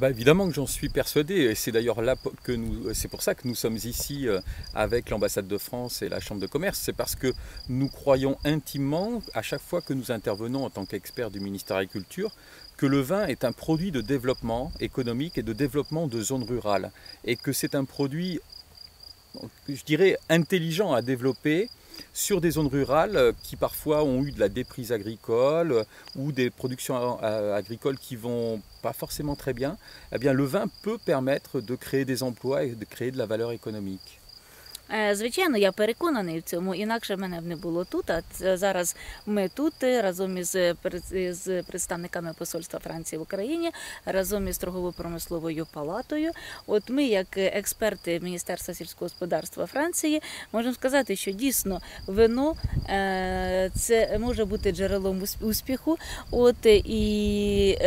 Bah, évidemment que j'en suis persuadé, et c'est d'ailleurs c'est pour ça que nous sommes ici avec l'ambassade de France et la Chambre de commerce. C'est parce que nous croyons intimement, à chaque fois que nous intervenons en tant qu'experts du ministère de l'Agriculture, que le vin est un produit de développement économique et de développement de zones rurales, et que c'est un produit, je dirais, intelligent à développer sur des zones rurales qui parfois ont eu de la déprise agricole ou des productions agricoles qui vont pas forcément très bien. Eh bien, le vin peut permettre de créer des emplois et de créer de la valeur économique. Звичайно, я переконаний в цьому, інакше мене б не було тут. А зараз ми тут разом із представниками посольства Франції в Україні, разом із торгово-промисловою палатою. От ми, як експерти Міністерства сільського господарства Франції, можемо сказати, що дійсно вино це може бути джерелом успіху, і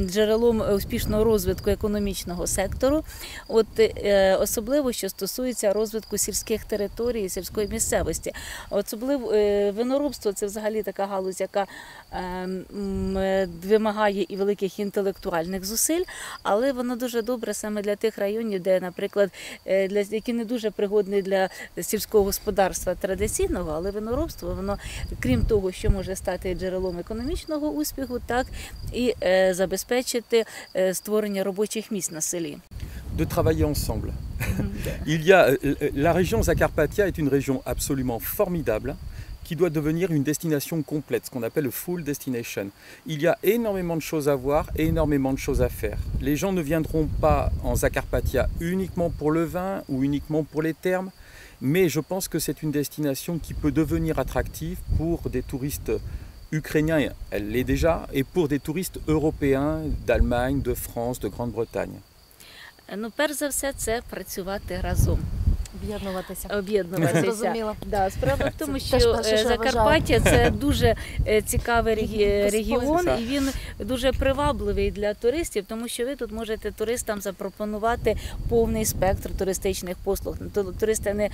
джерелом успішного розвитку економічного сектору, особливо що стосується розвитку сільських територій, сільської місцевості. Особливо виноробство – це взагалі така галузь, яка вимагає і великих інтелектуальних зусиль, але воно дуже добре саме для тих районів, де, наприклад, які не дуже пригодні для сільського господарства традиційного, але виноробство, воно, крім того, що може стати джерелом економічного успіху, так і забезпечити створення робочих місць на селі. De travailler ensemble. La région Zakarpattia est une région absolument formidable qui doit devenir une destination complète, ce qu'on appelle le full destination. Il y a énormément de choses à voir et énormément de choses à faire. Les gens ne viendront pas en Zakarpattia uniquement pour le vin ou uniquement pour les thermes, mais je pense que c'est une destination qui peut devenir attractive pour des touristes ukrainiens, elle l'est déjà, et pour des touristes européens d'Allemagne, de France, de Grande-Bretagne. Ну, перш за все, це працювати разом. Об'єднуватися. Зрозуміло. Да, справа в тому, що Закарпаття – це дуже цікавий регіон, і він дуже привабливий для туристів, тому що ви тут можете туристам запропонувати повний спектр туристичних послуг. Туристи не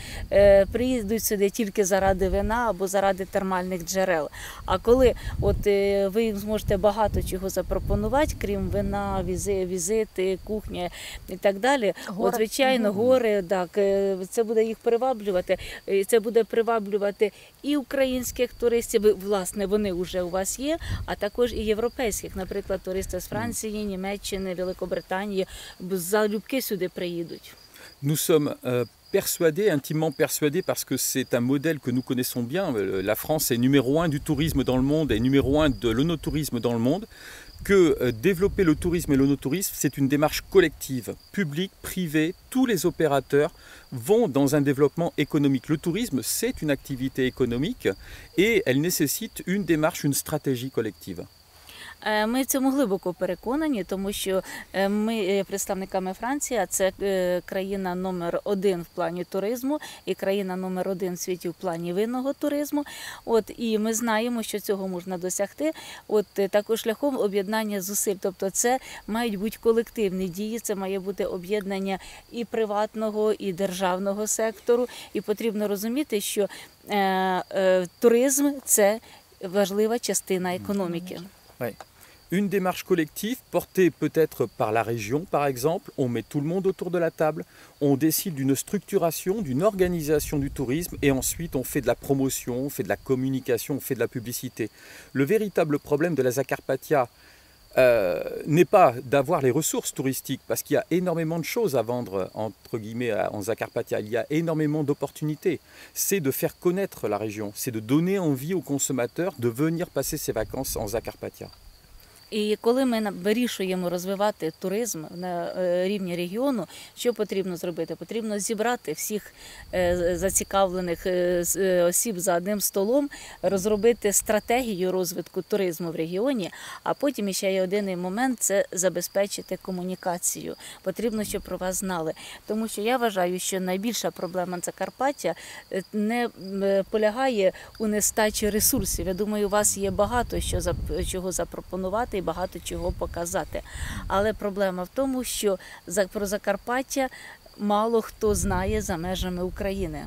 приїдуть сюди тільки заради вина або заради термальних джерел. А коли ви їм зможете багато чого запропонувати, крім вина, візити, кухня і так далі, звичайно, гори, так, це буде їх приваблювати, це буде приваблювати і українських туристів, власне, вони вже у вас є, а також і європейських, наприклад, туристи з Франції, Німеччини, Великобританії, залюбки сюди приїдуть. Nous sommes persuadés, intimement persuadés, parce que c'est un modèle que nous connaissons bien. La France est numéro 1 du tourisme dans le monde et numéro 1 de l'onotourisme dans le monde, que développer le tourisme et l'onotourisme, c'est une démarche collective, publique, privée. Tous les opérateurs vont dans un développement économique. Le tourisme, c'est une activité économique et elle nécessite une démarche, une stratégie collective. Ми в цьому глибоко переконані, тому що ми є представниками Франції, а це країна номер 1 в плані туризму і країна номер 1 в світі в плані винного туризму. І ми знаємо, що цього можна досягти також шляхом об'єднання зусиль. Тобто це мають бути колективні дії, це має бути об'єднання і приватного, і державного сектору. І потрібно розуміти, що туризм – це важлива частина економіки. Ouais. Une démarche collective portée peut-être par la région, par exemple. On met tout le monde autour de la table, on décide d'une structuration, d'une organisation du tourisme et ensuite on fait de la promotion, on fait de la communication, on fait de la publicité. Le véritable problème de la Zakarpattia n'est pas d'avoir les ressources touristiques, parce qu'il y a énormément de choses à vendre, entre guillemets, en Zakarpattia. Il y a énormément d'opportunités. C'est de faire connaître la région, c'est de donner envie aux consommateurs de venir passer ses vacances en Zakarpattia. І коли ми вирішуємо розвивати туризм на рівні регіону, що потрібно зробити? Потрібно зібрати всіх зацікавлених осіб за одним столом, розробити стратегію розвитку туризму в регіоні, а потім ще є один момент – це забезпечити комунікацію. Потрібно, щоб про вас знали. Тому що я вважаю, що найбільша проблема Закарпаття не полягає у нестачі ресурсів. Я думаю, у вас є багато чого запропонувати і багато чого показати. Але проблема в тому, що про Закарпаття мало хто знає за межами України.